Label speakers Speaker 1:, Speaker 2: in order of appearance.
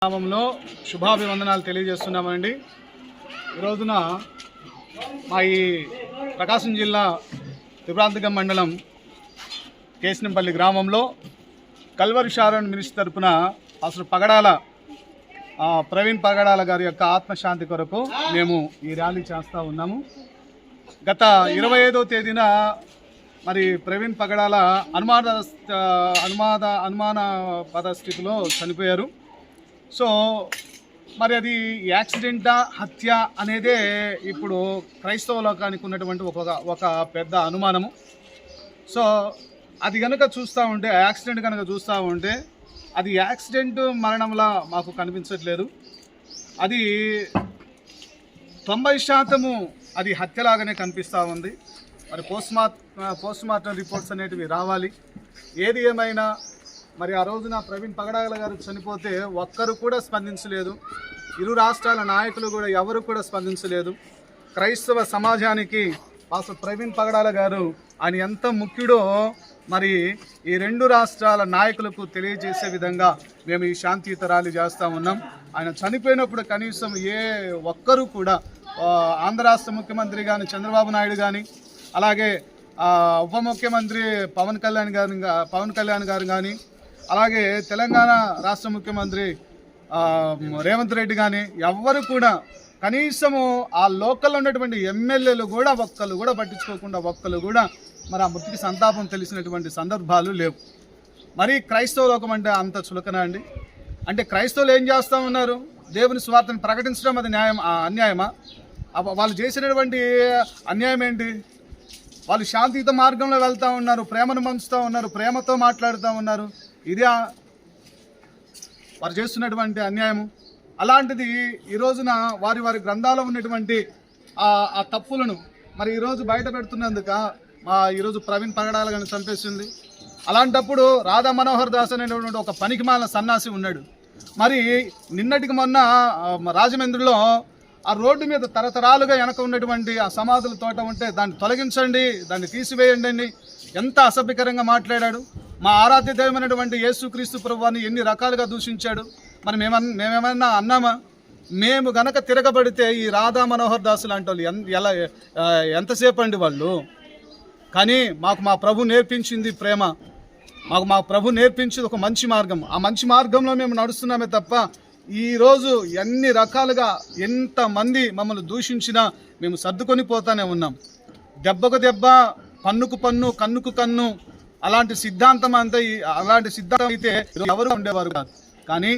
Speaker 1: గ్రామంలో శుభాభివందనాలు తెలియజేస్తున్నామండి. ఈ రోజున మా ఈ ప్రకాశం జిల్లా త్రిపురాంతకం మండలం కేసినంపల్లి గ్రామంలో కల్వరి షారోన్ మినిస్టర్ తరపున అసలు పగడాల ప్రవీణ్ పగడాల గారి యొక్క ఆత్మశాంతి కొరకు మేము ఈ ర్యాలీ చేస్తూ ఉన్నాము. గత 25వ తేదీన మరి ప్రవీణ్ పగడాల అనుమానాస్పద స్థితిలో చనిపోయారు. సో మరి అది యాక్సిడెంటా హత్య అనేదే ఇప్పుడు క్రైస్తవ లోకానికి ఉన్నటువంటి ఒక పెద్ద అనుమానము. సో అది కనుక చూస్తూ ఉంటే, యాక్సిడెంట్ కనుక చూస్తూ ఉంటే అది యాక్సిడెంట్ మరణంలా మాకు కనిపించట్లేదు. అది 90% అది హత్యలాగానే కనిపిస్తూ ఉంది. మరి పోస్ట్ మార్టం రిపోర్ట్స్ అనేటివి రావాలి. ఏది ఏమైనా మరి ఆ రోజున ప్రవీణ్ పగడాల గారు చనిపోతే ఒక్కరు కూడా స్పందించలేదు. ఇరు రాష్ట్రాల నాయకులు కూడా ఎవరు కూడా స్పందించలేదు. క్రైస్తవ సమాజానికి పాస్టర్ ప్రవీణ్ పగడాల గారు ఆయన ఎంత ముఖ్యుడో మరి ఈ 2 రాష్ట్రాల నాయకులకు తెలియజేసే విధంగా మేము ఈ శాంతియుత ర్యాలీ చేస్తూ ఉన్నాం. ఆయన చనిపోయినప్పుడు కనీసం ఏ ఒక్కరూ కూడా ఆంధ్ర రాష్ట్ర ముఖ్యమంత్రి కానీ చంద్రబాబు నాయుడు కానీ, అలాగే ఉప ముఖ్యమంత్రి పవన్ కళ్యాణ్ గారు కానీ, అలాగే తెలంగాణ రాష్ట్ర ముఖ్యమంత్రి రేవంత్ రెడ్డి కానీ ఎవ్వరు కూడా కనీసము ఆ లోకల్లో ఉన్నటువంటి ఎమ్మెల్యేలు కూడా ఒక్కరు కూడా పట్టించుకోకుండా ఒక్కరు కూడా మరి ఆ మృతికి సంతాపం తెలిసినటువంటి సందర్భాలు లేవు. మరి క్రైస్తవ లోకం అంటే అంత చులకన అండి? అంటే క్రైస్తవులు ఏం చేస్తూ ఉన్నారు? దేవుని స్వార్థను ప్రకటించడం అది అన్యాయమా? వాళ్ళు చేసినటువంటి అన్యాయం ఏంటి? వాళ్ళు శాంతియుత మార్గంలో వెళ్తూ ఉన్నారు, ప్రేమను పంచుతూ ఉన్నారు, ప్రేమతో మాట్లాడుతూ ఉన్నారు. ఇదే వారు చేస్తున్నటువంటి అన్యాయము. అలాంటిది ఈ రోజున వారి గ్రంథాల్లో ఉన్నటువంటి ఆ తప్పులను మరి ఈరోజు బయట పెడుతున్నందుక ఈరోజు ప్రవీణ్ పగడాల గారిని చంపేసింది. అలాంటప్పుడు రాధా మనోహర్ దాస్ అనేటువంటి ఒక పనికిమాలిన సన్నాసి ఉన్నాడు. మరి నిన్నటికి మొన్న రాజమండ్రిలో ఆ రోడ్డు మీద తరతరాలుగా వెనక ఉన్నటువంటి ఆ సమాధుల తోట ఉంటే దాన్ని తొలగించండి, దాన్ని తీసివేయండి అని ఎంత అసభ్యకరంగా మాట్లాడాడు. మా ఆరాధ్య దైవమైనటువంటి యేసుక్రీస్తు ప్రభువాన్ని ఎన్ని రకాలుగా దూషించాడు. మరి మేమేమన్నా అన్నామా? మేము గనక తిరగబడితే ఈ రాధా మనోహర్ దాసు లాంటి వాళ్ళు ఎంతసేపు అండి వాళ్ళు? కానీ మాకు మా ప్రభు నేర్పించింది ప్రేమ, మా ప్రభు నేర్పించింది ఒక మంచి మార్గం. ఆ మంచి మార్గంలో మేము నడుస్తున్నామే తప్ప ఈరోజు ఎన్ని రకాలుగా ఎంతమంది మమ్మల్ని దూషించినా మేము సర్దుకొని పోతానే ఉన్నాం. దెబ్బకు దెబ్బ, పన్నుకు పన్ను, కన్నుకు కన్ను అలాంటి సిద్ధాంతం అయితే ఎవరు ఉండేవారు కాదు. కానీ